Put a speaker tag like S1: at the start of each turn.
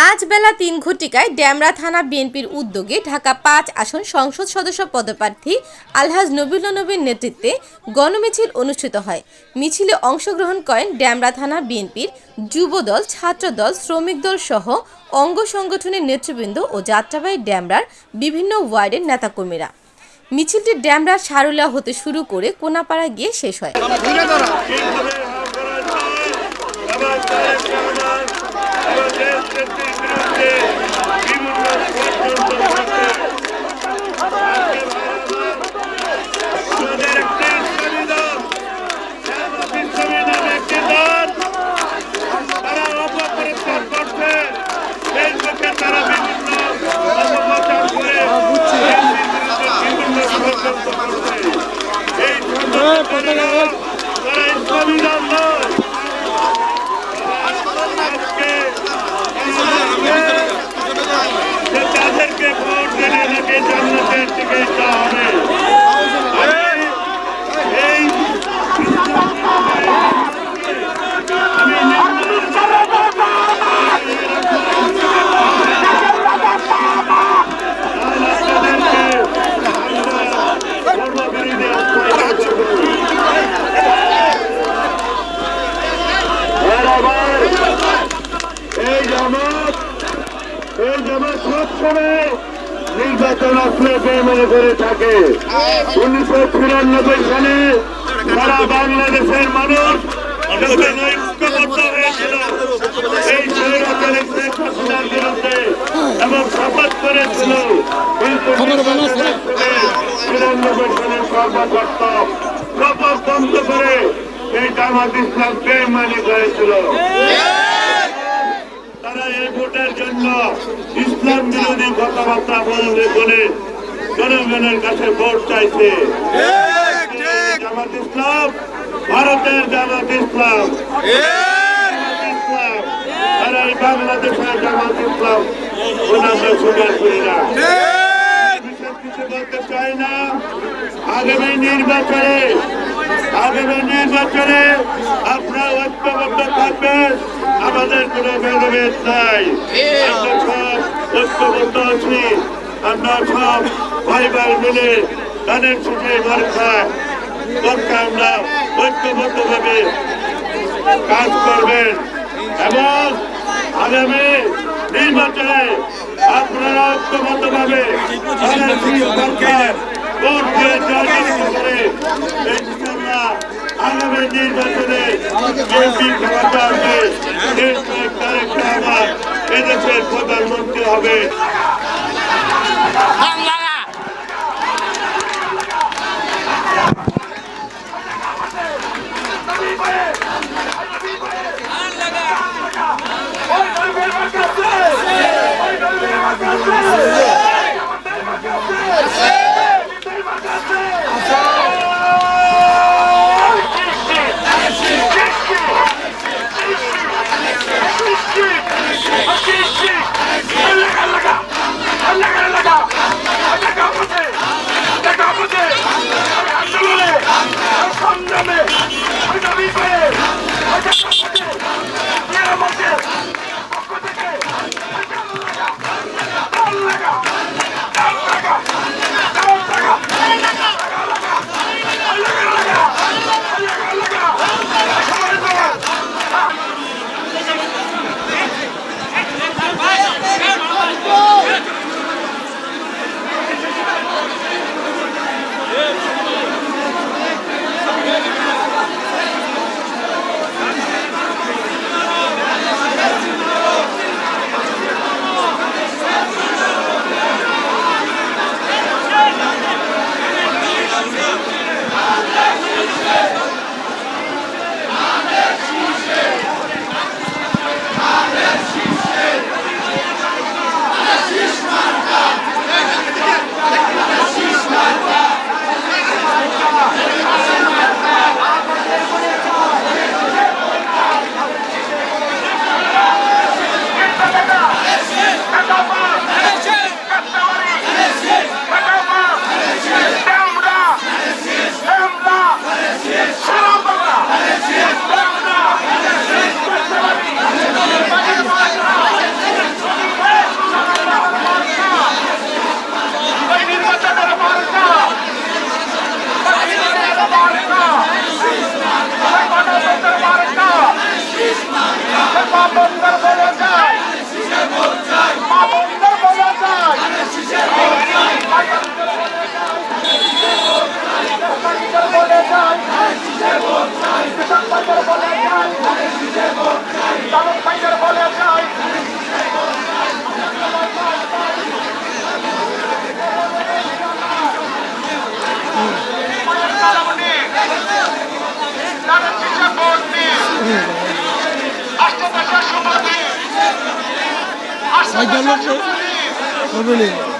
S1: আজ বেলা ৩ ঘটিকায় ডেমরা থানা বিএনপির উদ্যোগে ঢাকা ৫ আসন সংসদ সদস্য পদপ্রার্থী আলহাজ নবীউল্লাহ নবীর নেতৃত্বে গণমিছিল অনুষ্ঠিত হয়। মিছিলে অংশগ্রহণ করেন ডেমরা থানা বিএনপির যুবদল, ছাত্রদল, শ্রমিক দল সহ অঙ্গ সংগঠনের নেতৃবৃন্দ ও যাত্রাবাড়ী ডেমরার বিভিন্ন ওয়ার্ডের নেতাকর্মীরা। মিছিলটি ডেমরার সারুলিয়া হতে শুরু করে কোনাপাড়া গিয়ে শেষ হয়।
S2: তাদেরকে ভোট দিলে নাকি জান্নাতের দিকে যাওয়া এই জামাত সবসময় নির্বাচন আসলে মনে করে থাকে। 1994 সালে সারা বাংলাদেশের মানুষ ঐক্যবদ্ধ হয়েছিল এই স্বৈরাচারী শেখ হাসিনার বিরুদ্ধে এবং শপথ করেছিল, কিন্তু 1994 সালের কর্মকর্ত শপথ বন্ধ করে এই জামাত ইসলাম বেঈমানি করেছিল। তারা এই ভোটের জন্য ইসলাম বিরোধী কথাবার্তা বলবে বলে জনগণের কাছে ভোট চাইছে। জামাত ইসলাম ভারতের জামাত ইসলাম, তারা এই বাংলাদেশের জামাত ইসলাম ওনাকে স্বীকার করি না। বিশেষ কিছু বলতে চাই না। আগামী নির্বাচনে আপনারা ঐক্যবদ্ধ থাকবেন, আমাদের কোনো ভেদাভেদ নাই। আমরা সব ঐক্যবদ্ধ আছি, আমরা সব ভাই ভাই মিলে ধানের শীষে ঘর খায় আমরা ঐক্যবদ্ধভাবে কাজ করবেন এবং আগামী নির্বাচনে আপনারা ঐক্যবদ্ধভাবে ধানের শীষ ঘর খায় ভোট দিয়ে জয়যুক্ত করে আগামী নির্বাচনে এদেশের প্রধানমন্ত্রী হবে।
S3: I don't know.